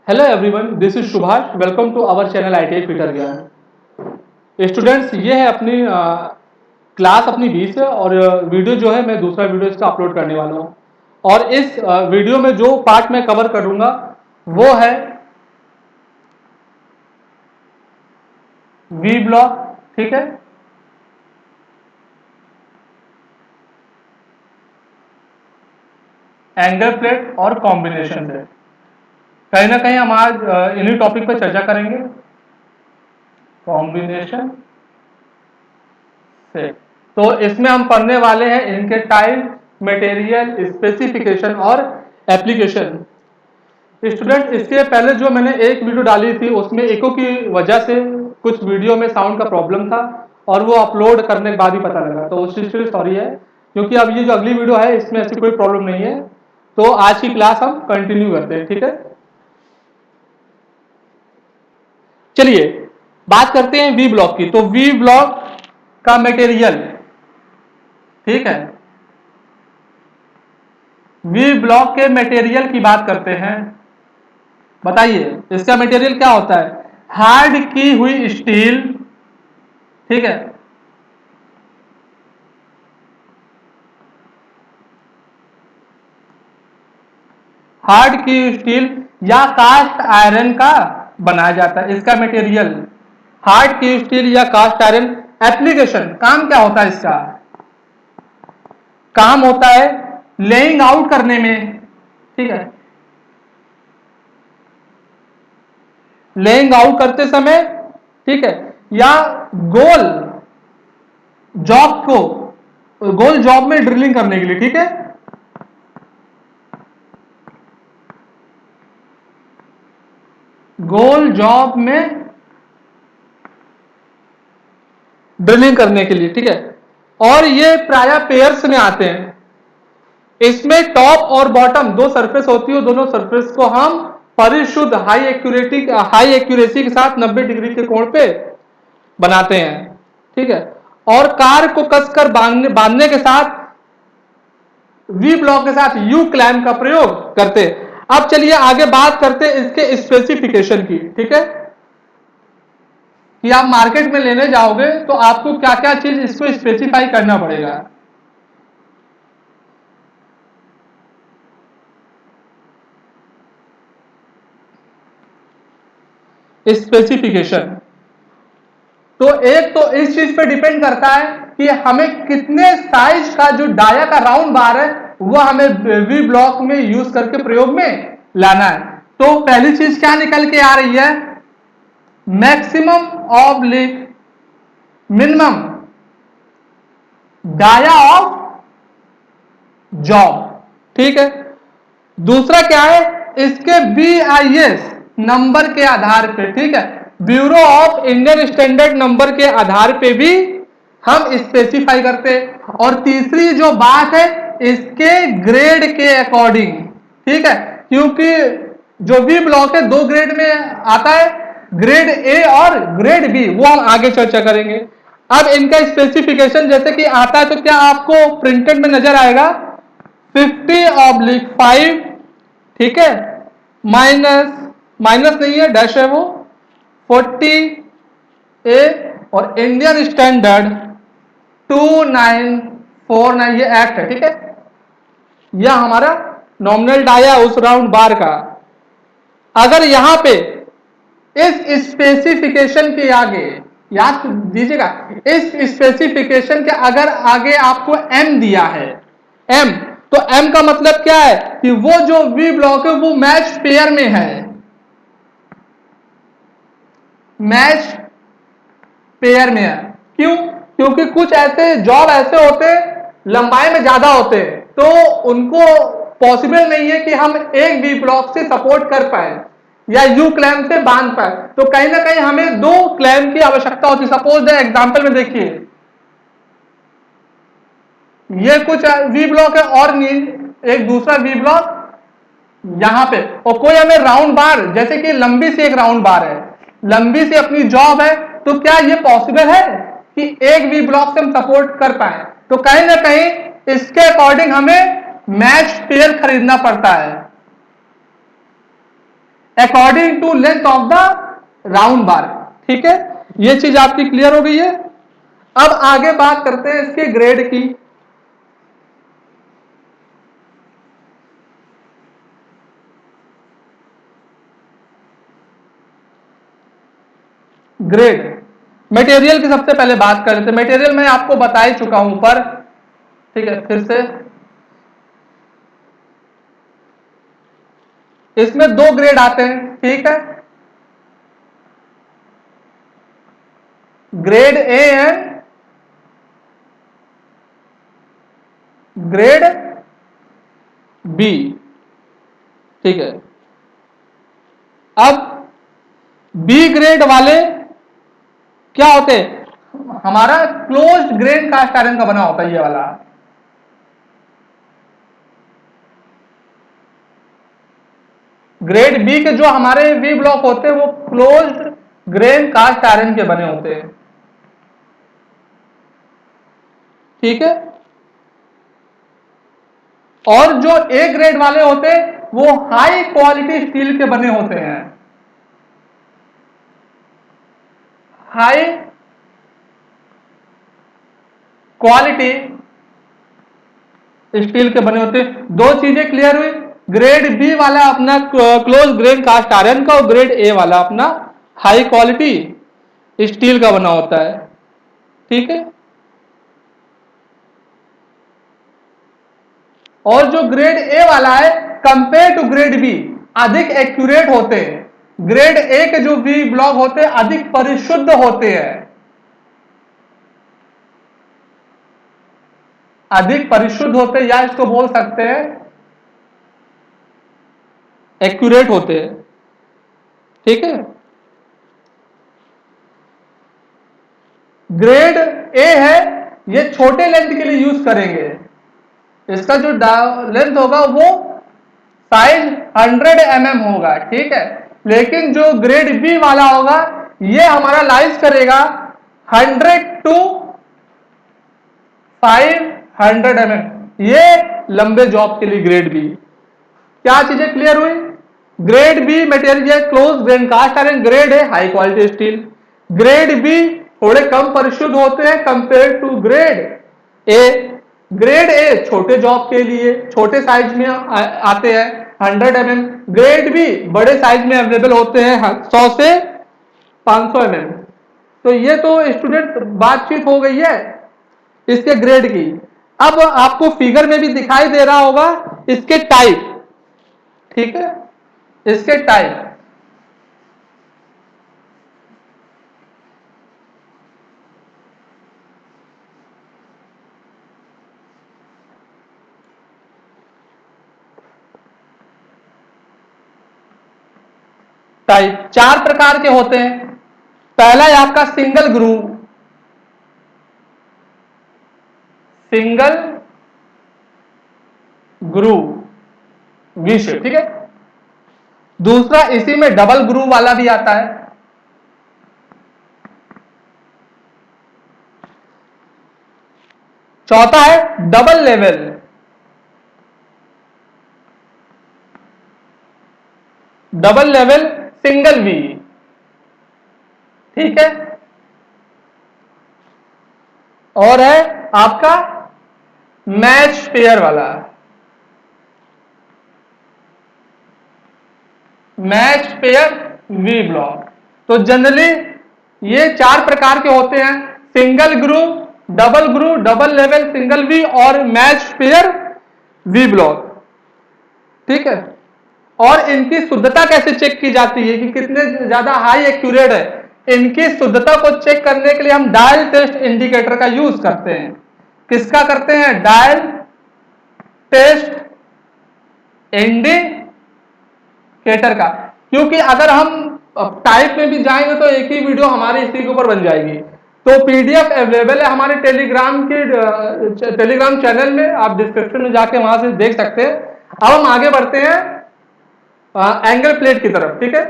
Hello everyone, this is Subhash. Welcome to our channel ITI fitter Gyan. Students, ये है अपनी class अपनी 20 है और वीडियो जो है मैं दूसरा वीडियो इसका अपलोड करने वाला हूँ। और इस वीडियो में जो पार्ट मैं कवर करूंगा वो है वी ब्लॉक, ठीक है। एंगल प्लेट और कॉम्बिनेशन से कहीं ना कहीं हम आज इन्हीं टॉपिक पर चर्चा करेंगे, कॉम्बिनेशन से। तो इसमें हम पढ़ने वाले हैं इनके टाइप, मटेरियल, स्पेसिफिकेशन और एप्लीकेशन। स्टूडेंट, इसके पहले जो मैंने एक वीडियो डाली थी उसमें इको की वजह से कुछ वीडियो में साउंड का प्रॉब्लम था और वो अपलोड करने के बाद ही पता लगा, तो उस चीज के लिए सॉरी है। क्योंकि अब ये जो अगली वीडियो है इसमें ऐसी कोई प्रॉब्लम नहीं है। तो आज की क्लास हम कंटिन्यू करते हैं, ठीक है। चलिए बात करते हैं वी ब्लॉक की। तो वी ब्लॉक का मटेरियल, ठीक है, वी ब्लॉक के मटेरियल की बात करते हैं। बताइए इसका मटेरियल क्या होता है। हार्ड की हुई स्टील, ठीक है, हार्ड की स्टील या कास्ट आयरन का बनाया जाता है इसका मटेरियल। हार्ड की स्टील या कास्ट आयरन। एप्लीकेशन, काम क्या होता है इसका। काम होता है लेइंग आउट करने में, ठीक है, लेइंग आउट करते समय, ठीक है, या गोल जॉब को, गोल जॉब में ड्रिलिंग करने के लिए, ठीक है। गोल जॉब में ड्रिलिंग करने के लिए, ठीक है। और ये प्राय पेयर्स में आते हैं। इसमें टॉप और बॉटम दो सरफेस होती है, दोनों सरफेस को हम परिशुद्ध हाई एक्यूरेसी के साथ 90 डिग्री के कोण पे बनाते हैं, ठीक है। और कार को कसकर बांधने के साथ वी ब्लॉक के साथ यू क्लैम्प का प्रयोग करते हैं। अब चलिए आगे बात करते हैं इसके स्पेसिफिकेशन की, ठीक है, कि आप मार्केट में लेने जाओगे तो आपको क्या क्या चीज इसको स्पेसिफाई करना पड़ेगा। स्पेसिफिकेशन तो एक तो इस चीज पे डिपेंड करता है कि हमें कितने साइज का जो डाया का राउंड बार है वो हमें वी ब्लॉक में यूज करके प्रयोग में लाना है। तो पहली चीज क्या निकल के आ रही है, maximum oblique minimum dia of job, ठीक है। दूसरा क्या है, इसके BIS नंबर के आधार पे, ठीक है, bureau of Indian standard number के आधार पे भी हम स्पेसिफाई करते हैं। और तीसरी जो बात है, इसके ग्रेड के अकॉर्डिंग, ठीक है, क्योंकि जो वी ब्लॉक है दो ग्रेड में आता है, ग्रेड A और ग्रेड B, वो हम आगे चर्चा करेंगे। अब इनका स्पेसिफिकेशन जैसे कि आता है तो क्या आपको प्रिंटेड में नजर आएगा, 50/5, ठीक है, माइनस माइनस नहीं है, डैश है वो, 40A और इंडियन स्टैंडर्ड 2949, ये एक्ट है, ठीक है। यह हमारा नॉमिनल डाया उस राउंड बार का। अगर यहां पे इस स्पेसिफिकेशन के आगे, याद दीजिएगा, इस स्पेसिफिकेशन के अगर आगे आपको M दिया है, M, तो M का मतलब क्या है कि वो जो वी ब्लॉक है वो मैच पेयर में है, मैच पेयर में है। क्यों, क्योंकि कुछ ऐसे जॉब ऐसे होते लंबाई में ज्यादा होते हैं तो उनको पॉसिबल नहीं है कि हम एक वी ब्लॉक से सपोर्ट कर पाए या यू क्लैम्प से बांध पाए, तो कहीं ना कहीं हमें दो क्लैम्प की आवश्यकता होती है। सपोज एग्जांपल में देखिए, ये कुछ वी ब्लॉक है और एक दूसरा वी ब्लॉक यहां पे, और कोई हमें राउंड बार, जैसे कि लंबी सी एक राउंड बार है, लंबी सी अपनी जॉब है, तो क्या ये पॉसिबल है कि एक वी ब्लॉक से हम सपोर्ट कर पाए, तो कहीं ना कहीं इसके अकॉर्डिंग हमें मैच पेयर खरीदना पड़ता है। According to length of the round bar. ठीक है, ये चीज आपकी क्लियर हो गई है। अब आगे बात करते हैं इसके ग्रेड की। ग्रेड मटेरियल की सबसे पहले बात कर लेते हैं। मटेरियल मैं आपको बता ही चुका हूं ऊपर, ठीक है, फिर से इसमें दो ग्रेड आते हैं। ठीक है, grade A and grade B. ठीक है, अब बी ग्रेड वाले क्या होते हैं, हमारा क्लोज्ड ग्रेन कास्ट आयरन का बना होता है ये वाला। ग्रेड बी के जो हमारे वी ब्लॉक होते हैं वो क्लोज्ड ग्रेन कास्ट आयरन के बने होते हैं। ठीक है, और जो ए ग्रेड वाले होते हैं वो हाई क्वालिटी स्टील के बने होते हैं। हाई क्वालिटी स्टील के बने होते हैं। दो चीजें क्लियर हुई, ग्रेड बी वाला अपना क्लोज ग्रेन कास्ट आयरन का और ग्रेड ए वाला अपना हाई क्वालिटी स्टील का बना होता है। ठीक है, और जो ग्रेड ए वाला है कंपेयर टू ग्रेड बी अधिक एक्यूरेट होते हैं। ग्रेड ए के जो वी ब्लॉक होते हैं अधिक परिशुद्ध होते हैं, अधिक परिशुद्ध होते हैं, या इसको बोल सकते हैं एक्यूरेट होते हैं। ठीक है, ग्रेड ए है ये छोटे लेंथ के लिए यूज करेंगे। इसका जो लेंथ होगा वो साइज 100 mm होगा। ठीक है, लेकिन जो ग्रेड बी वाला होगा ये हमारा लाइज करेगा 100 to 500 mm, ये लंबे जॉब के लिए ग्रेड बी। क्या चीजें क्लियर हुई, grade B material close grain cast iron, grade A high quality steel. Grade B थोड़े कम परिशुद्ध होते हैं compare to grade A. Grade A छोटे जॉब के लिए छोटे साइज में आते हैं 100 mm। ग्रेड बी बड़े साइज में अवेलेबल होते हैं 100 से 500 mm। तो ये तो स्टूडेंट बातचीत हो गई है इसके ग्रेड की। अब आपको फिगर में भी दिखाई दे रहा होगा इसके टाइप। ठीक है, इसके टाइप टाइप चार प्रकार के होते हैं। पहला है आपका single groove, single groove V shape. ठीक है, दूसरा इसी में डबल ग्रूव वाला भी आता है। चौथा है double level, double level single V. ठीक है, और है आपका मैच पेयर वाला, मैच पेयर वी ब्लॉक। तो जनरली ये चार प्रकार के होते हैं, single groove, double groove, double level single V और मैच पेयर वी ब्लॉक। ठीक है, और इनकी शुद्धता कैसे चेक की जाती है कि कितने ज्यादा हाई एक्यूरेट है, इनकी शुद्धता को चेक करने के लिए हम डायल टेस्ट इंडिकेटर का यूज करते हैं। किसका करते हैं, डायल टेस्ट इंडिकेटर का। क्योंकि अगर हम टाइप में भी जाएंगे तो एक ही वीडियो हमारे इसी के ऊपर बन जाएगी। तो पीडीएफ अवेलेबल है हमारे टेलीग्राम चैनल में, आप डिस्क्रिप्शन में जाके वहां से देख सकते हैं। अब हम आगे बढ़ते हैं एंगल प्लेट की तरफ। ठीक है,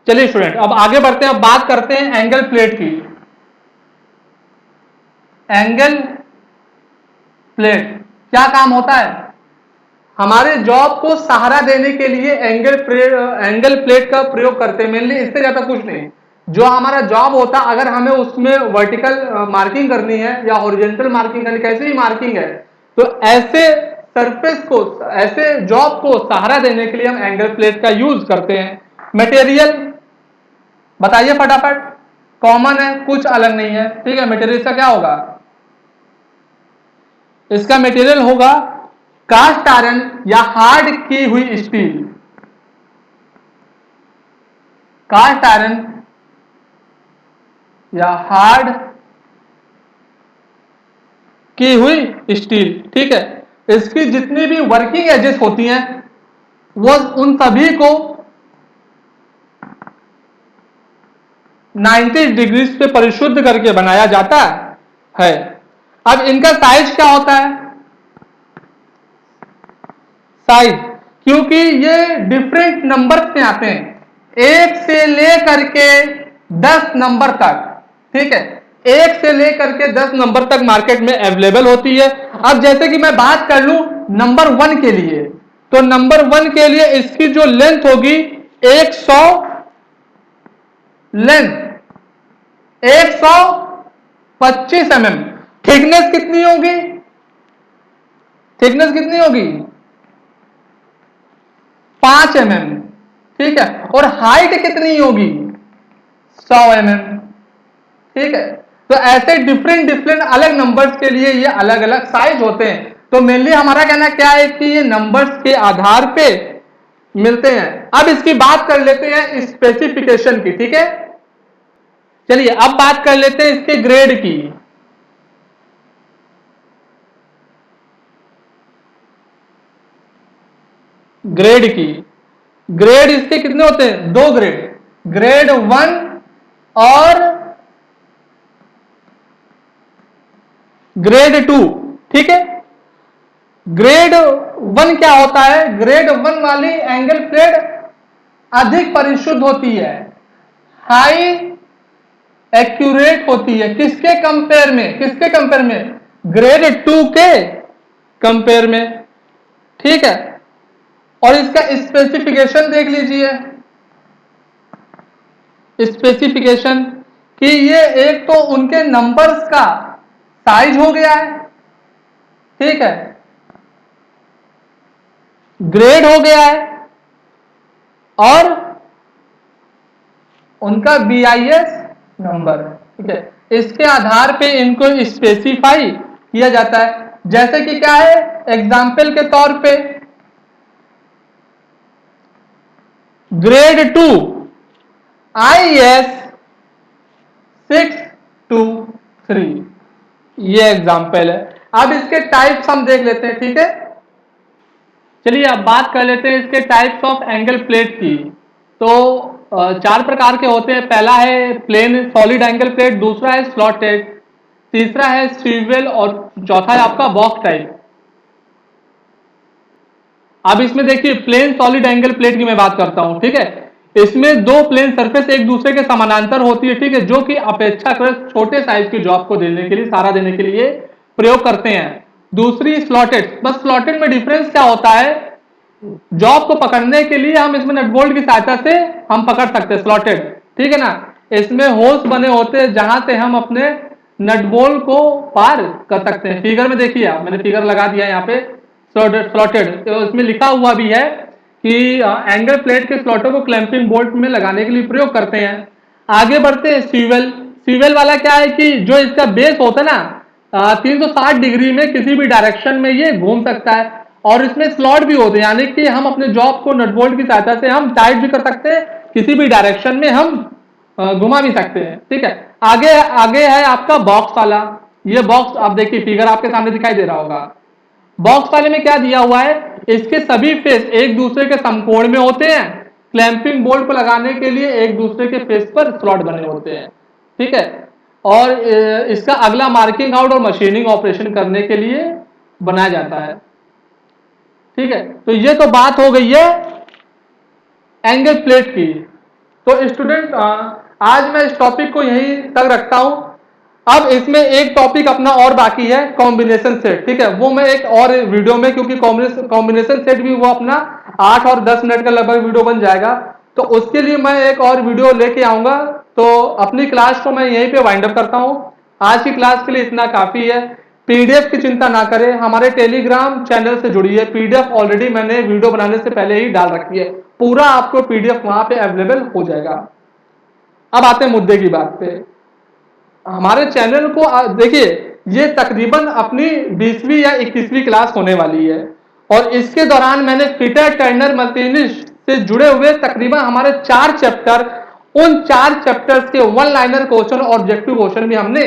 चलिए स्टूडेंट अब आगे बढ़ते हैं, अब बात करते हैं एंगल प्लेट की। एंगल प्लेट क्या काम होता है, हमारे जॉब को सहारा देने के लिए एंगल प्लेट का प्रयोग करते हैं मेनली, इससे ज्यादा कुछ नहीं। जो हमारा जॉब होता है अगर हमें उसमें वर्टिकल मार्किंग करनी है या हॉरिजॉन्टल मार्किंग करनी, कैसी भी मार्किंग है, तो ऐसे सरफेस को, ऐसे जॉब को सहारा देने के लिए हम एंगल प्लेट का यूज करते हैं। मटेरियल बताइए फटाफट, कॉमन है, कुछ अलग नहीं है, ठीक है। मटेरियल का क्या होगा, इसका मटेरियल होगा कास्ट आयरन या हार्ड की हुई स्टील, कास्ट आयरन या हार्ड की हुई स्टील, ठीक है। इसकी जितनी भी वर्किंग एजेस होती हैं वो उन सभी को 90 डिग्री पे परिशुद्ध करके बनाया जाता है। अब इनका साइज क्या होता है, साइज, क्योंकि ये डिफरेंट नंबर से आते हैं, 1 से लेकर के 10 नंबर तक, ठीक है। 1 से लेकर के 10 नंबर तक मार्केट में अवेलेबल होती है। अब जैसे कि मैं बात कर लूं नंबर 1 के लिए, तो नंबर 1 के लिए इसकी जो लेंथ होगी 100 लेंथ 125 mm। थिकनेस कितनी होगी, थिकनेस कितनी होगी 5 mm, ठीक है। और हाइट कितनी होगी 100 mm, ठीक है। तो ऐसे डिफरेंट डिफरेंट अलग नंबर्स के लिए ये अलग अलग साइज होते हैं। तो मेनली हमारा कहना क्या है कि ये नंबर्स के आधार पे मिलते हैं। अब इसकी बात कर लेते हैं स्पेसिफिकेशन की, ठीक है। चलिए अब बात कर लेते हैं इसके ग्रेड की। ग्रेड की, ग्रेड इसके कितने होते हैं, 2 ग्रेड, ग्रेड 1 और ग्रेड 2, ठीक है। ग्रेड 1 क्या होता है, ग्रेड 1 वाली एंगल प्लेट अधिक परिशुद्ध होती है, हाई एक्यूरेट होती है। किसके कंपेयर में, किसके कंपेयर में, ग्रेड 2 के कंपेयर में, ठीक है। और इसका स्पेसिफिकेशन देख लीजिए, स्पेसिफिकेशन कि ये एक तो उनके नंबर्स का साइज हो गया है, ठीक है, ग्रेड हो गया है, और उनका BIS नंबर, ठीक है। इसके आधार पे इनको स्पेसिफाई किया जाता है। जैसे कि क्या है, एग्जाम्पल के तौर पे ग्रेड 2 IS 623, ये एग्जाम्पल है। अब इसके टाइप्स हम देख लेते हैं, ठीक है। चलिए अब बात कर लेते हैं इसके टाइप्स ऑफ एंगल प्लेट की। तो 4 प्रकार के होते हैं। पहला है प्लेन सॉलिड एंगल प्लेट, दूसरा है स्लॉटेड, तीसरा है स्वीवेल और चौथा है आपका बॉक्स टाइप। अब इसमें देखिए प्लेन सॉलिड एंगल प्लेट की मैं बात करता हूं, ठीक है। इसमें 2 प्लेन सरफेस एक दूसरे के समानांतर होती है, ठीक है, जो कि अपेक्षाकृत छोटे साइज की जॉब को देने के लिए, सहारा देने के लिए प्रयोग करते हैं। दूसरी स्लॉटेड, बस स्लॉटेड में डिफरेंस क्या होता है, जॉब को पकड़ने के लिए हम इसमें नट बोल्ट की सहायता से हम पकड़ सकते हैं, स्लॉटेड, ठीक है ना। इसमें होल्स बने होते हैं जहां से हम अपने नट बोल्ट को पार कर सकते हैं। फिगर में देखिए आप, मैंने फिगर लगा दिया है यहाँ पे स्लॉटेड, तो इसमें लिखा हुआ भी है कि एंगल प्लेट के स्लॉटों को क्लैंपिंग बोल्ट में लगाने के लिए प्रयोग करते हैं। आगे बढ़ते हैं स्वीवेल। स्वीवेल वाला क्या है कि जो इसका बेस होता है ना 360 डिग्री में किसी भी डायरेक्शन में ये घूम सकता है, और इसमें स्लॉट भी होते हैं, यानी कि हम अपने जॉब को नट बोल्ट की सहायता से हम टाइट भी कर सकते हैं, किसी भी डायरेक्शन में हम घुमा भी सकते हैं, ठीक है। आगे आगे है आपका बॉक्स वाला। ये बॉक्स आप देखिए फिगर आपके सामने दिखाई दे रहा होगा। बॉक्स वाले में क्या दिया हुआ है, इसके सभी फेस एक दूसरे के समकोण में होते हैं, क्लैंपिंग बोल्ट को लगाने के लिए एक दूसरे के फेस पर स्लॉट बने होते हैं, ठीक है। और इसका अगला मार्किंग आउट और मशीनिंग ऑपरेशन करने के लिए बनाया जाता है, ठीक है। तो ये तो बात हो गई है एंगल प्लेट की। तो स्टूडेंट आज मैं इस टॉपिक को यहीं तक रखता हूं। अब इसमें एक टॉपिक अपना और बाकी है, कॉम्बिनेशन सेट, ठीक है, वो मैं एक और वीडियो में, क्योंकि कॉम्बिनेशन सेट भी वो अपना 8 और 10 मिनट का लगभग वीडियो बन जाएगा, तो उसके लिए मैं एक और वीडियो लेके आऊंगा। तो अपनी क्लास को मैं यहीं पे वाइंड अप करता हूं। आज की क्लास के लिए इतना काफी है। पीडीएफ की चिंता ना करें, हमारे टेलीग्राम चैनल से जुड़िए। पीडीएफ ऑलरेडी मैंने वीडियो बनाने से पहले ही डाल रखी है, पूरा आपको पीडीएफ वहां पे अवेलेबल हो जाएगा। अब आते हैं मुद्दे की बात पे। हमारे चैनल को देखिए, ये तकरीबन अपनी 20वीं या 21वीं क्लास होने वाली है, और इसके दौरान मैंने पीटर टर्नर मर्टिनेज से जुड़े हुए तकरीबन हमारे 4 चैप्टर, उन 4 चैप्टर्स के वन लाइनर क्वेश्चन और ऑब्जेक्टिव क्वेश्चन भी हमने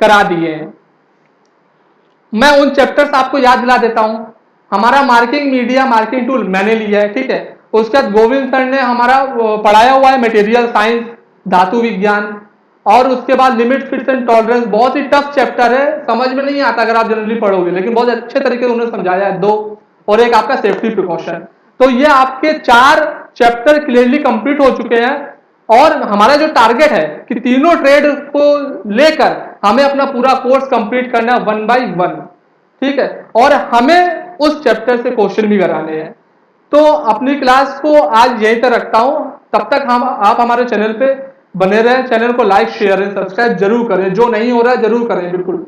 करा दिए हैं। मैं उन चैप्टर्स आपको याद दिला देता हूं। हमारा मार्केटिंग मीडिया मार्केटिंग टूल मैंने लिया है, ठीक है। उसके बाद गोविंद सर ने हमारा पढ़ाया हुआ है मटेरियल साइंस, धातु विज्ञान, और उसके बाद लिमिट फिट्स एंड टॉलरेंस। बहुत ही टफ चैप्टर है, समझ में नहीं आता अगर आप जनरली पढ़ोगे, लेकिन बहुत अच्छे तरीके से उन्होंने समझाया है। 2 और एक आपका सेफ्टी प्रिकॉशन। तो ये आपके 4 चैप्टर क्लियरली कंप्लीट हो चुके हैं, और हमारा जो टारगेट है कि तीनों ट्रेड को लेकर हमें अपना पूरा कोर्स कंप्लीट करना है 1 बाय 1, ठीक है, और हमें उस चैप्टर से क्वेश्चन भी कराने हैं। तो अपनी क्लास को आज यहीं तक रखता हूं। तब तक आप हमारे चैनल पे बने रहें। चैनल को लाइक शेयर एंड सब्सक्राइब जरूर करें, जो नहीं हो रहा है जरूर करें, बिल्कुल।